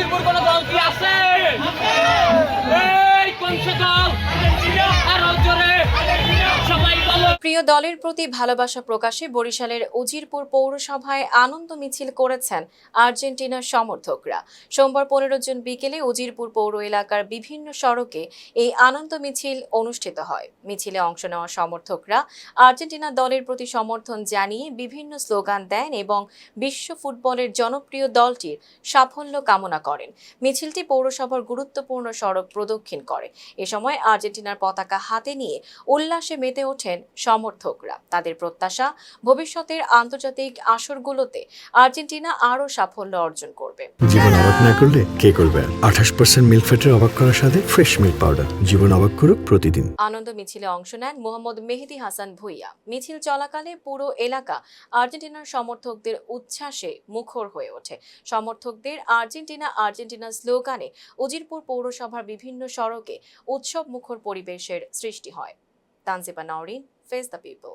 উজিরপুর কোন দল কি আছে? এই কোন সে দল? আরো জোরে সবাই বলো। প্রিয় দলের প্রতি ভালোবাসা প্রকাশে বরিশালের উজিরপুর পৌরসভায় আনন্দ মিছিল করেছেন আর্জেন্টিনার সমর্থকরা। সোমবার 15 জুন বিকেলে উজিরপুর পৌর এলাকার বিভিন্ন সড়কে এই আনন্দ মিছিল অনুষ্ঠিত হয়। মিছিলে অংশ নেওয়া সমর্থকরা আর্জেন্টিনা দলের প্রতি সমর্থন জানিয়ে বিভিন্ন স্লোগান দেন এবং বিশ্ব ফুটবলের জনপ্রিয় দলটির সাফল্য কামনা করেন। মিছিলটি পৌরসভার গুরুত্বপূর্ণ সড়ক প্রদক্ষিণ করে। এ সময় আর্জেন্টিনার পতাকা হাতে নিয়ে উল্লাসে মেতে ওঠেন সমর্থকরা। তাদের প্রত্যাশা, ভবিষ্যতের আন্তর্জাতিক আসরগুলোতে আর্জেন্টিনা আরও সাফল্য অর্জন করবে। জীবন অবাক না করলে কে করবে? 28% মিল্ক ফ্যাটের অবাক করার সাথে ফ্রেশ মিল্ক পাউডার। জীবন অবাক করুক প্রতিদিন। আনন্দ মিছিলে অংশ নেন মোহাম্মদ মেহেদী হাসান ভুইয়া। মিছিল চলাকালে পুরো এলাকা আর্জেন্টিনার সমর্থকদের উচ্ছ্বাসে মুখর হয়ে ওঠে। সমর্থকদের আর্জেন্টিনা আর্জেন্টিনা স্লোগানে উজিরপুর পৌরসভার বিভিন্ন সড়কে উৎসব মুখর পরিবেশের সৃষ্টি হয়। Tanjiba Nowrin, face the people.